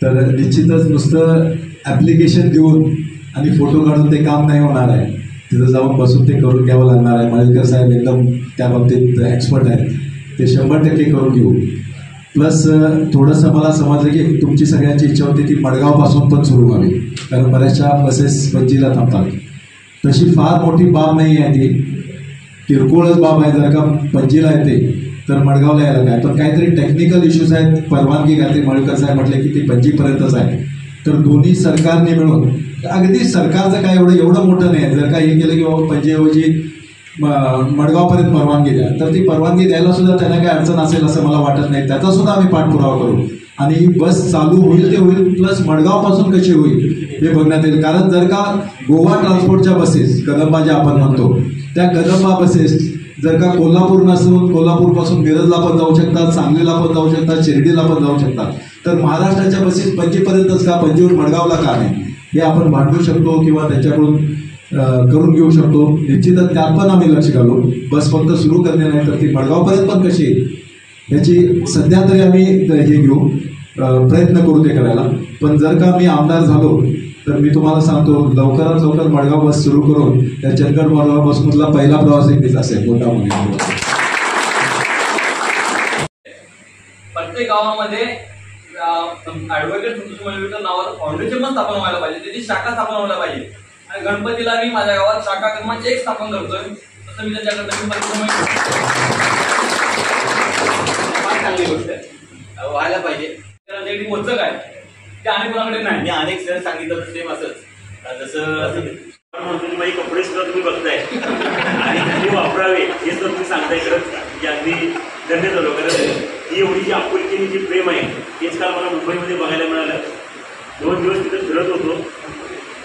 तर निश्चितच नुसतं ॲप्लिकेशन देऊन आणि फोटो काढून ते काम नाही होणार आहे. तिथं जाऊन बसून ते करून घ्यावं लागणार आहे. मळेकर साहेब एकदम त्या बाबतीत एक्सपर्ट आहेत, ते 100% करून घेऊ. प्लस थोडंसं मला समजलं की तुमची सगळ्यांची इच्छा होती ती मडगावपासून पण सुरू व्हावी, कारण बऱ्याचशा बसेस पणजीला थांबतात. तशी फार मोठी बाब नाही आहे ती, किरकोळच बाब आहे. जर का पणजीला येते तर मडगावला यायला काय, पण काहीतरी टेक्निकल इश्यूज आहेत. परवानगी घालते मळेकर साहेब म्हटले की ती पणजीपर्यंतच आहे. तर दोन्ही सरकारने मिळून, अगदी सरकारचं काय एवढं मोठं नाही आहे. जर का हे केलं की बाबा पणजीऐवजी मडगावपर्यंत परवानगी द्या, तर ती परवानगी द्यायला सुद्धा त्यांना काही अडचण असेल असं मला वाटत नाही. त्याचा सुद्धा आम्ही पाठपुरावा करू आणि ही बस चालू होईल ते होईल, प्लस मडगावपासून कशी होईल हे बघण्यात येईल. कारण जर का गोवा ट्रान्सपोर्टच्या बसेस कदंबा ज्या आपण म्हणतो त्या कदंबा बसेस जर का कोल्हापूर नसून कोल्हापूरपासून मिरजला पण जाऊ शकतात, सांगलीला पण जाऊ शकतात, शिर्डीला पण जाऊ शकतात, तर महाराष्ट्राच्या बसेस पणजीपर्यंतच का, पणजीहून मडगावला का नाही हे आपण भांडू शकतो किंवा त्याच्याकडून करून घेऊ शकतो. निश्चितच त्यात पण आम्ही लक्ष घालू. बस फक्त सुरू करणे नाही तर ती मडगावपर्यंत पण कशी येईल याची सध्या तरी आम्ही हे घेऊ, प्रयत्न करू ते करायला. पण जर का मी आमदार झालो तर मी तुम्हाला सांगतो लवकरात लवकर मडगाव बस सुरू करून त्या चंदगड मडगाव बसमधला पहिला प्रवास एक असेल मोठा. प्रत्येक गावामध्ये ऍडव्होकेट संतोष मळवीकर नावाचं फाउंडेशन पण स्थापन व्हायला पाहिजे, त्याची शाखा स्थापन व्हायला पाहिजे. आणि गणपतीला मी माझ्या गावात शाखा क्रमांक 1 स्थापन करतोय, तसं मी त्यांच्याकडे चांगली गोष्ट आहे, व्हायला पाहिजे. त्याला मोजक आहे ते अनेक कोणाकडे नाही. मी अनेक सर सांगितलं सेम असंच, जसं माझे कपडे सुद्धा तुम्ही बघताय आणि कधी वापरावे हे सुद्धा तुम्ही सांगताय. खरंच की अगदी धन्य झालो. कारण ही एवढी जी आपुलकीने जी प्रेम आहे तेच काल मला मुंबईमध्ये बघायला मिळालं. 2 दिवस तिथे फिरत होतो.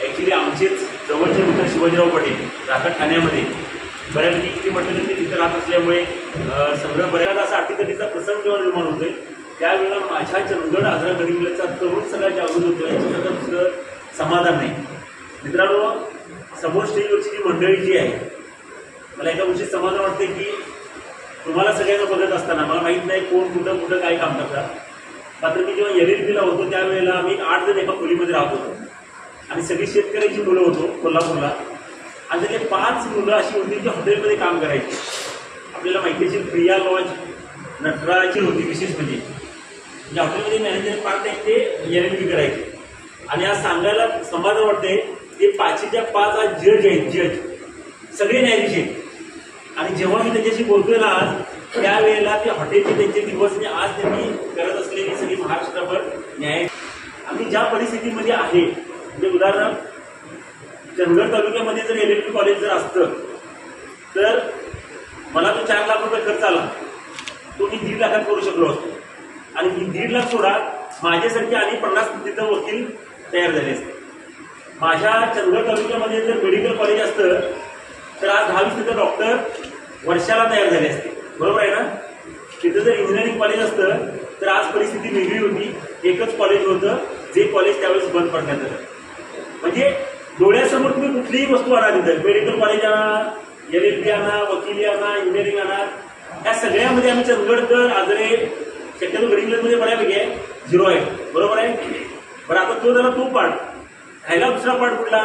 ॲक्च्युली आमचेच जवळचे मित्र शिवाजीराव पाटील राखा ठाण्यामध्ये बऱ्यापैकी किती म्हटलं तरी ते तिथं राहत असल्यामुळे सगळं बऱ्याच असा अटीतटीचा प्रसंग जेव्हा निर्माण होतोय त्यावेळेला माझ्या चंदगड आजरा गडिंगलचा तरुण सगळा जागृत होतो. याच्यासारखं दुसरं समाधान नाही. मित्रांनो, समोर स्टेजवरची जी मंडळी जी आहे मला एका गोष्टी समाधान वाटते की तुम्हाला सगळ्यांना बघत असताना मला माहीत नाही कोण कुठं कुठं काय काम करतात. मात्र मी जेव्हा LLBला होतो त्यावेळेला आम्ही 8 जण एका खोलीमध्ये राहत होतो आणि सगळी शेतकऱ्याची मुलं होतो कोल्हापूरला. आणि त्यातले 5 मुलं अशी होती जी हॉटेलमध्ये काम करायची. आपल्याला माहिती असेल प्रिया लॉज नटराची होती विशेष म्हणजे हॉटेलमध्ये मॅनेजर पार्ट आहे ते LLB करायचे. आणि आज सांगायला समाधान वाटते ते 5च्या 5 आज जज आहेत, जज सगळे न्यायाधीश आहेत. आणि जेव्हा मी त्याच्याशी बोलतोय ना आज त्यावेळेला ते हॉटेलचे त्यांचे दिवस म्हणजे आज त्यांनी करत असलेली सगळी महाराष्ट्रभर न्याय. आम्ही ज्या परिस्थितीमध्ये आहे म्हणजे उदाहरण चंदगड तालुक्यामध्ये जर LLB कॉलेज जर असतं तर मला तो 4 लाख रुपये खर्च आला तो मी 1.5 लाखात करू शकलो असतो. आणि 1.5 लाख सोडा माझ्यासारखे आणि 50 तिथं वकील तयार झाले असते. माझ्या चंदगड तालुक्यामध्ये जर मेडिकल कॉलेज असतं तर आज 10-20 तिथं डॉक्टर वर्षाला तयार झाले असते. बरोबर आहे ना. तिथं जर इंजिनिअरिंग कॉलेज असतं तर आज परिस्थिती वेगळी होती. एकच कॉलेज होतं जे कॉलेज त्यावेळेस बंद पडण्यात आलं. म्हणजे डोळ्यासमोर तुम्ही कुठलीही वस्तू आणा, तिथं मेडिकल कॉलेज आणा, LLB आणा, वकिली आणा, इंजिनिअरिंग आणा, या सगळ्यामध्ये आम्ही चंदगडकर आजरे शक्यतो गडिंगलजमध्ये बऱ्यापैकी आहे, 0 आहे. बरोबर आहे. बरं आता तो झाला तो पार्ट. राहिला दुसरा पार्ट कुठला.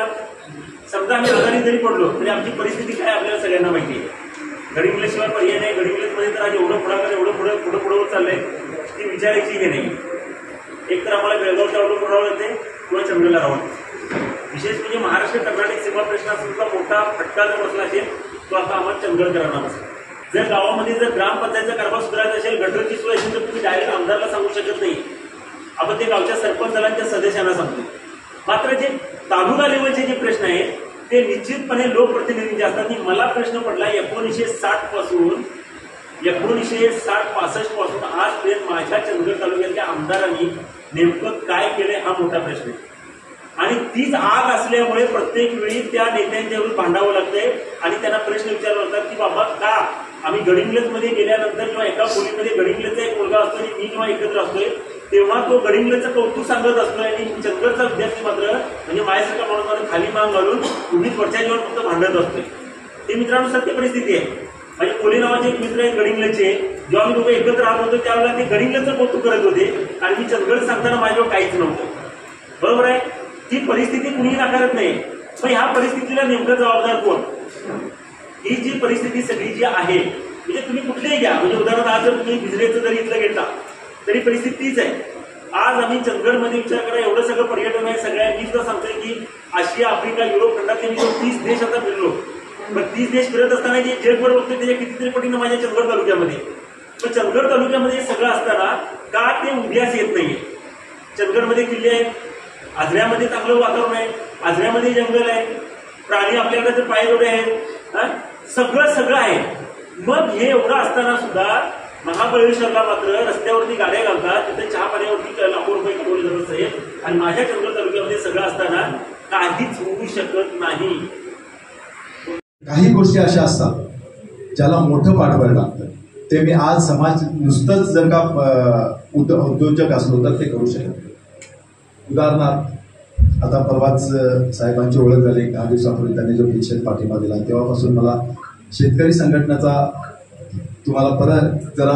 समजा आम्ही आजारी जरी पडलो तरी आमची परिस्थिती काय आपल्याला सगळ्यांना माहिती आहे. गडिंग्लजशिवाय पर्याय नाही. गडिंग्लजमध्ये तर आज एवढं पुढाकार एवढं पुढं होत चाललंय ती विचारायची हे नाही. एक तर आम्हाला बेळगावच्या ऑर्डर राहावं लागते किंवा चंद्रला राहावं लागते. विशेष म्हणजे महाराष्ट्र कर्नाटक सीमा प्रश्नाचा मोठा फटका जर बसला असेल तो आता आम्हाला चंद्रकरांना बसला. जर गावामध्ये जर ग्रामपंचायतचा कारभार सुधारायचा असेल, गटरची सोय असेल तर तुम्ही डायरेक्ट आमदारला सांगू शकत नाही. आपण ते गावच्या सरपंचाला त्या सदस्यांना सांगतो. मात्र जे तालुका लेवलचे जे प्रश्न आहेत ते निश्चितपणे लोकप्रतिनिधींचे असतात. आणि मला प्रश्न पडला 1960 पासून 1960-65 पासून आजपर्यंत माझ्या चंदगड तालुक्यातल्या आमदारांनी नेमकं काय केलंय हा मोठा प्रश्न आहे. आणि तीच आग असल्यामुळे प्रत्येक वेळी त्या नेत्यांच्यावर भांडावं लागतंय आणि त्यांना प्रश्न विचारले जातात की बाबा का आम्ही गडिंग्लजमध्ये गेल्यानंतर किंवा एका खोलीमध्ये गडिंग्लजचा एक मुलगा असतो आणि मी जेव्हा एकत्र असतोय तेव्हा तो गडिंग्लजचं कौतुक सांगत असतोय आणि चंदगडचा विद्यार्थी मात्र म्हणजे माझ्यासारखा माणूस खाली मान घालून तुम्हीच वरच्या जीवन फक्त भांडत असतोय. हे मित्रांनो सत्य परिस्थिती आहे. म्हणजे कोली नावाचे एक मित्र आहेत गडिंग्लजचे, जेव्हा मी दोघं एकत्र राहत होतो त्यावेळेला ते गडिंग्लजचं कौतुक करत होते आणि मी चंदगड सांगताना माझ्यावर काहीच नव्हतं. बरोबर आहे. ही परिस्थिती कुणीही नाकारत नाही. पण ह्या परिस्थितीला नेमकं जबाबदार कोण? ही जी परिस्थिती सगळी जी आहे म्हणजे तुम्ही कुठलेही घ्या. म्हणजे उदाहरणार्थ आज जर तुम्ही बिजरेचं जरी इथलं घेतला तरी परिस्थिती तीच आहे. आज आम्ही चंदगडमध्ये विचार करा एवढं सगळं पर्यटन आहे. सगळ्या मी सुद्धा सांगतोय की आशिया आफ्रिका युरोप खंडातले मी 30 देश आता फिरलो. पण 30 देश फिरत असताना जे जगभर बघतोय त्याच्या कितीतरी पटीनं माझ्या चंदगड तालुक्यामध्ये. पण चंदगड तालुक्यामध्ये सगळं असताना का ते उद्यास येत नाहीये? चंदगडमध्ये किल्ले आहेत, आजऱ्यामध्ये चांगलं वातावरण आहे, आजऱ्यामध्ये जंगल आहे, प्राणी आपल्याकडे पायदोडे आहेत, सगळं आहे. मग हे एवढं असताना सुद्धा महाबळेश्वरला मात्र रस्त्यावरती गाड्या घालतात, तिथे चहा पाण्यावरती लाखो रुपये कमवले जात आहेत आणि माझ्या चंदगड तालुक्यामध्ये सगळं असताना काहीच होऊ शकत नाही. काही गोष्टी अशा असतात ज्याला मोठं पाठबळ लागतं. ते मी आज समाज नुसतंच जर का उद्योजक असलो तर ते करू शकत नाही. उदाहरणार्थ आता परवाच साहेबांची ओळख झाली. 10 दिवसापूर्वी त्यांनी जो निषेध पाठिंबा दिला तेव्हापासून मला शेतकरी संघटनेचा तुम्हाला परत जरा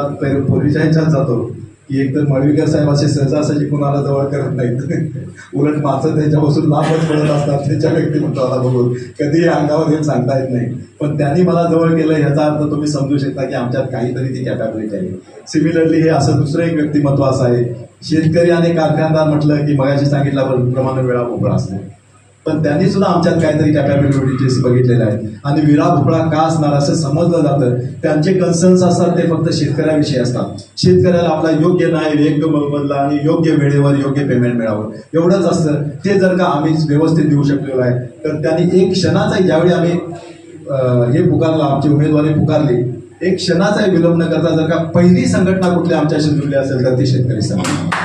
पूर्वीच्या ह्याच्यात जातो की एकतर मळवीकर साहेब असे सहजासहजी कुणाला जवळ करत नाहीत. उलट माणसं त्यांच्यापासून लांबच पडत असतात त्यांच्या व्यक्तिमत्वाला बघून. कधीही अंगावर येऊन सांगता येत नाही. पण त्यांनी मला जवळ केलं ह्याचा अर्थ तुम्ही समजू शकता की आमच्यात काहीतरी ती कॅपॅबिलिटी आहे. सिमिलरली हे असं दुसरं एक व्यक्तिमत्व असं आहे. शेतकरी आणि कारखानदार म्हटलं की मगाशी सांगितल्याप्रमाणे वेळा भोपळा असतो. पण त्यांनी सुद्धा आमच्यात काहीतरी कॅपॅबिलिटीज बघितलेल्या आहेत आणि विरा भोपळा का असणार असं समजलं जातं. त्यांचे कन्सर्न्स असतात ते फक्त शेतकऱ्याविषयी असतात. शेतकऱ्याला आपला योग्य न्याय योग्य मोबदला आणि योग्य वेळेवर योग्य पेमेंट मिळावं एवढंच असतं. ते जर का आम्ही व्यवस्थित देऊ शकलेलो आहे तर त्यांनी एक क्षणाचाही ज्यावेळी आम्ही हे पुकारला आमची उमेदवारी पुकारली एक क्षणाचाही विलंब न करता जर का पहिली संघटना कुठली आमच्याशी जुळली असेल तर ती शेतकरी संघटना.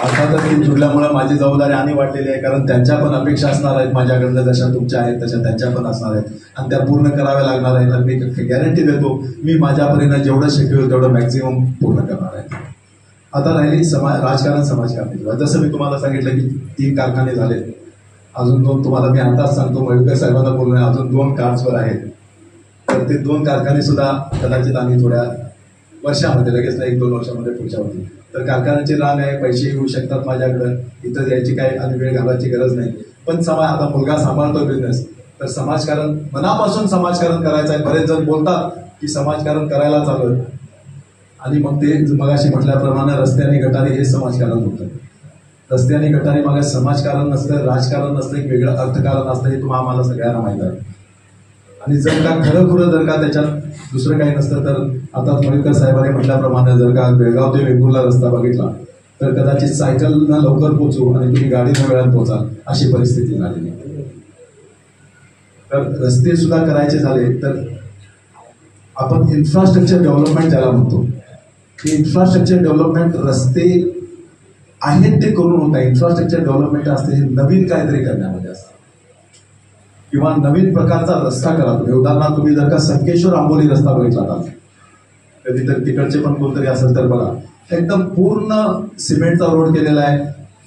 अर्थातच ती जुळल्यामुळे माझी जबाबदारी आणि वाढलेली आहे कारण त्यांच्या पण अपेक्षा असणार आहेत माझ्याकडनं जशा तुमच्या आहेत तशा त्यांच्या पण असणार आहेत आणि त्या पूर्ण कराव्या लागणार आहेत. आणि मी गॅरंटी देतो मी माझ्यापर्यंत जेवढं शक्य होईल तेवढं मॅक्झिमम पूर्ण करणार आहे. आता राहिली राजकारण समाजकारणी. जसं मी तुम्हाला सांगितलं की 3 कारखाने झालेत. अजून 2 तुम्हाला मी आताच सांगतो मळवीकर साहेबांना बोलून अजून 2 कार्ड्सवर आहेत. तर ते 2 कारखाने सुद्धा कदाचित आम्ही थोड्या वर्षामध्ये लगेच 1-2 वर्षामध्ये पुढच्या होतील. तर कारखान्याची रान आहे, पैसे येऊ शकतात माझ्याकडं, इथं यायची काही आणि वेळ घालवायची गरज नाही. पण आता मुलगा सांभाळतो बिझनेस तर समाजकारण मनापासून समाजकारण करायचं आहे. बरेच जण बोलतात की समाजकारण करायला चालू आणि मग ते मगाशी म्हटल्याप्रमाणे रस्ते आणि गटारी हे समाजकारण होतं. रस्ते आणि गटारी मागे समाजकारण नसतं, राजकारण नसतं, एक वेगळं अर्थकारण असतं हे तुम्हाला आम्हाला सगळ्यांना माहीत आहे. आणि जर का खरं जर का त्याच्यात दुसरं काही नसतं तर आता मळवीकर साहेबांनी म्हटल्याप्रमाणे जर का बेळगाव ते वेंगुर्ला रस्ता बघितला तर कदाचित सायकलनं लवकर पोहोचू आणि तुम्ही गाडीनं वेळात पोहोचाल अशी परिस्थिती झालेली. तर रस्ते सुद्धा करायचे झाले तर आपण इन्फ्रास्ट्रक्चर डेव्हलपमेंट ज्याला म्हणतो की इन्फ्रास्ट्रक्चर डेव्हलपमेंट रस्ते आहेत ते करून होत आहे. इन्फ्रास्ट्रक्चर डेव्हलपमेंट असते हे नवीन काहीतरी करण्यामध्ये असतं किंवा नवीन प्रकारचा रस्ता करा. उदाहरणार्थ तुम्ही जर का संकेश्वर आंबोली रस्ता बघितला कधीतरी तिकडचे पण कोणतरी असेल तर बघा एकदम पूर्ण सिमेंटचा रोड केलेला आहे.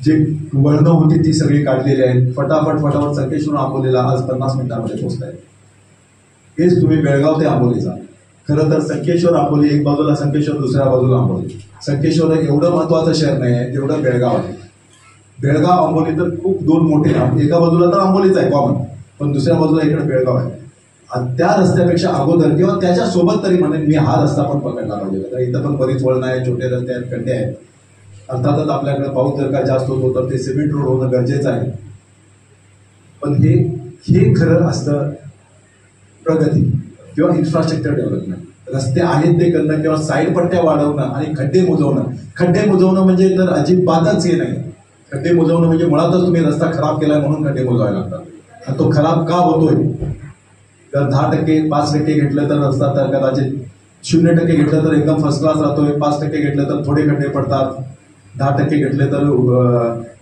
जी वळणं होती ती सगळी काढलेली आहेत. फटाफट संकेश्वर आंबोलीला आज 50 मिनिटांमध्ये पोहोचताय. हेच तुम्ही बेळगाव ते आंबोलीचा. खरं तर संकेश्वर आंबोली एक बाजूला संकेश्वर दुसऱ्या बाजूला आंबोली. संकेश्वर एवढं महत्वाचं शहर नाही आहे तेवढं बेळगाव आहे. बेळगाव आंबोली तर खूप 2 मोठे. एका बाजूला तर आंबोलीच आहे कॉमन पण दुसऱ्या बाजूला इकडे बेळगाव आहे. त्या रस्त्यापेक्षा अगोदर किंवा त्याच्या सोबत तरी म्हणेन मी हा रस्ता पण पकडला पाहिजे. तर इथं पण बरीच वळणं आहे, छोटे रस्ते आहेत, खड्डे आहेत. अर्थातच आपल्याकडे पाऊस जर का जास्त होतो तर ते सिमेंट रोड होणं गरजेचं आहे. पण हे खरं असतं प्रगती किंवा इन्फ्रास्ट्रक्चर डेव्हलपमेंट. रस्ते आहेत ते करणं किंवा साईड पट्ट्या वाढवणं आणि खड्डे बुजवणं म्हणजे तर अजिबातच हे नाही. खड्डे बुजवणं म्हणजे मुळातच तुम्ही रस्ता खराब केलाय म्हणून खड्डे बुजवायला लागतात. आणि तो खराब का होतोय, तर 10%, 5% घेतलं तर रस्ता तर कदाचित 0% घेतलं तर एकदम फर्स्ट क्लास राहतोय, 5% घेतलं तर थोडे खड्डे पडतात, 10% घेतले तर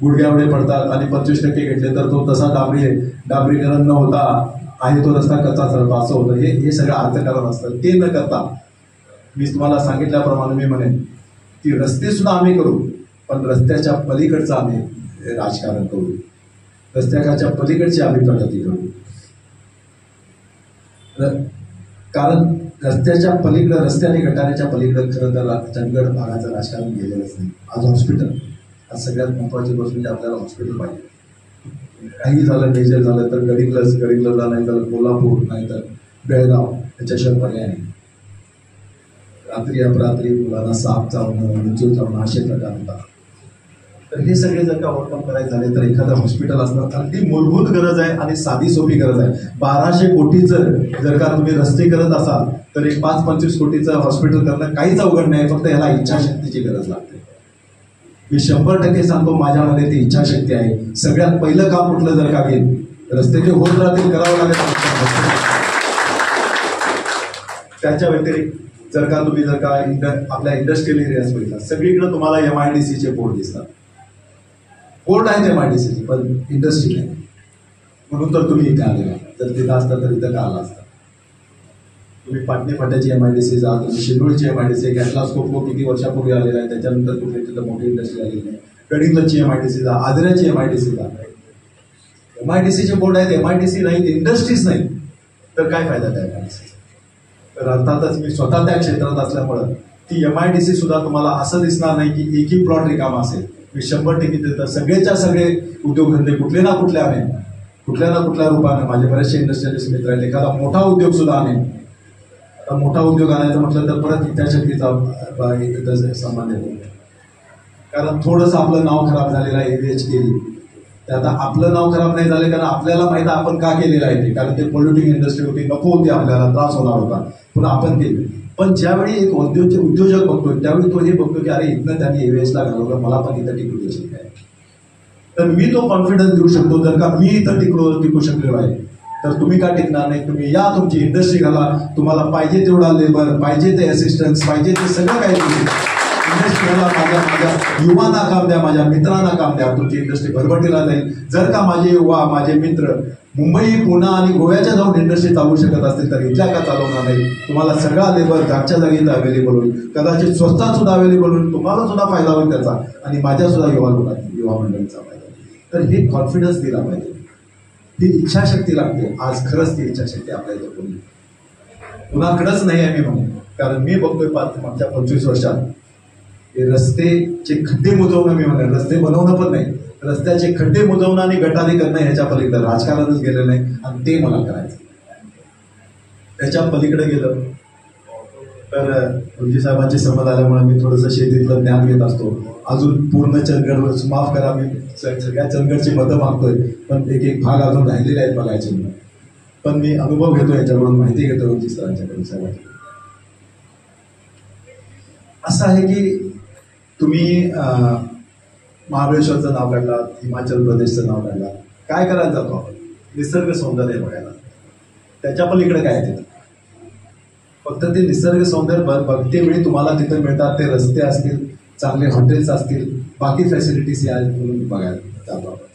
गुडघ्यावडे पडतात आणि 25% घेतले तर तो तसा डांबरीकरण न होता आहे तो रस्ता कच्चाच राहतो. असं होतं. हे सगळं अर्थकारण असतं. ते न करता मी तुम्हाला सांगितल्याप्रमाणे मी म्हणेन की रस्ते सुद्धा आम्ही करू, पण रस्त्याच्या पलीकडचं आम्ही राजकारण करू, रस्त्याच्या पलीकडची आम्ही प्रगती करू. कारण रस्त्याच्या पलीकडं, रस्ते आणि गटाराच्या पलीकडं खरं तर चंदगड भागाचं राजकारण गेलेलंच नाही. आज हॉस्पिटल, आज सगळ्यात महत्वाची गोष्ट म्हणजे आपल्याला हॉस्पिटल पाहिजे. काही झालं, मेजर झालं तर गडिंग्लजला, नाही तर कोल्हापूर, नाही तर बेळगाव, याच्याशिवाय पर्याय नाही. रात्री अपरात्री मुलांना साप चावणं, विंचूर चावणं असे प्रकार होतात. तर हे सगळे जर का ओव्हरकम करायचे झाले तर एखादं हॉस्पिटल असणं अगदी मूलभूत गरज आहे आणि साधी सोपी गरज आहे. 1200 कोटीचं जर का तुम्ही रस्ते करत असाल तर एक 5-25 कोटीचं हॉस्पिटल करणं काहीच अवघड नाही. फक्त याला इच्छाशक्तीची गरज लागते. मी 100% सांगतो, माझ्यामध्ये ती इच्छाशक्ती आहे. सगळ्यात पहिलं काम कुठलं जर का घेईन, रस्ते जे होत राहतील करावं लागेल. त्याच्या व्यतिरिक्त जर का तुम्ही आपल्या इंडस्ट्रियल एरियाज बघितला, सगळीकडे तुम्हाला MIDCचे बोर्ड दिसतात. बोर्ड आहेत MIDCचे, पण इंडस्ट्री नाही. म्हणून तर तुम्ही इथे आलेला. जर तिथं असता तर इथं का आला असता. तुम्ही पाटणे फाट्याची MIDC जा, तुम्ही शिरोळची MIDC, गॅटलास्कोपो किती वर्षापूर्वी आलेला आहे, त्याच्यानंतर कुठे तिथं मोठी इंडस्ट्री आलेली आहे. गडिंग्लजची MIDC जा, आजऱ्याची MIDC जा. MIDCचे बोर्ड आहेत, MIDC नाही, इंडस्ट्रीज नाही, तर काय फायदा त्या MIDCचा. तर अर्थातच मी स्वतः त्या क्षेत्रात असल्यामुळं ती MIDC सुद्धा तुम्हाला असं दिसणार नाही की एकही प्लॉट रिकामा असेल. मी 100% देतो. सगळेच्या सगळे उद्योगधंदे कुठले ना कुठले आणे, कुठल्या ना कुठल्या रूपाने. माझे बरेचसे इंडस्ट्रियलिस्ट मित्र आहेत. एखादा मोठा उद्योग सुद्धा आणे. आता मोठा उद्योग आणायचा म्हटलं तर परत इच्छाशक्तीचा संबंध येतो. कारण थोडंसं आपलं नाव खराब झालेलं आहे AVH केली. तर आता आपलं नाव खराब नाही झालं कारण आपल्याला माहिती आपण का केलेलं आहे ते. कारण ते पोल्युटिंग इंडस्ट्री होती, नको होती, आपल्याला त्रास होणार होता, पुन्हा आपण केली. पण ज्यावेळी एक उद्योजक बघतोय त्यावेळी तो हे बघतो की अरे इथनं त्यांनी AVHला घालवलं, मला पण इथं टिकू देऊ शकत आहे. तर मी तो कॉन्फिडन्स देऊ शकतो. जर का मी इथं टिकू शकलेलो आहे तर तुम्ही का टिकणार नाही. तुम्ही या, तुमची इंडस्ट्री घाला, तुम्हाला पाहिजे तेवढा लेबर, पाहिजे ते असिस्टन्स, पाहिजे ते सगळं काही इंडस्ट्रीला माझ्या युवांना काम द्या, माझ्या मित्रांना काम द्या. तुमची इंडस्ट्री भरभटीला जाईल. जर का माझे युवा, माझे मित्र मुंबई, पुणे आणि गोव्याच्या जाऊन इंडस्ट्री चालवू शकत असतील तर इथल्या का चालवणार नाही. तुम्हाला सगळा लेबर जागच्या जागी अवेलेबल होईल, कदाचित स्वस्तात सुद्धा अवेलेबल होईल, तुम्हाला सुद्धा फायदा होईल त्याचा आणि माझ्या सुद्धा युवा मंडळीचा फायदा होईल. तर हे कॉन्फिडन्स दिला पाहिजे. ही इच्छाशक्ती लागते. आज खरंच ती इच्छाशक्ती आपल्या इथं कोणी कुणाकडेच नाही आहे मी म्हणून. कारण मी बघतोय मागच्या 25 वर्षात हे रस्तेचे खड्डे मुजवणं, मी म्हणेन रस्ते बनवणं पण नाही, रस्त्याचे खड्डे मुजवणं आणि गटारी करणं ह्याच्या पलीकडे राजकारणच गेलं नाही. आणि ते मला करायचं. त्याच्या पलीकडे गेलं तर गुरुजी साहेबांची संमत आल्यामुळे मी थोडंसं शेतीतलं ज्ञान घेत असतो. अजून पूर्ण चंदगड माफ करा, मी सगळ्या चंदगडची मतं मागतोय, पण एक भाग अजून राहिलेले आहेत बघायचे. पण मी अनुभव घेतो, याच्याकडून माहिती घेतो गुरुजी सरांच्याकडून, साहेबांकडून. असं आहे की तुम्ही महाबळेश्वरचं नाव काढलं, हिमाचल प्रदेशचं नाव काढलं, काय करायला जातो आपण? निसर्ग सौंदर्य बघायला. त्याच्या पलीकडे काय तिथं? फक्त ते निसर्ग सौंदर्य बघते वेळी तुम्हाला तिथं मिळतात ते रस्ते असतील, चांगले हॉटेल्स असतील, बाकी फॅसिलिटीज या म्हणून बघायला जातो आपण.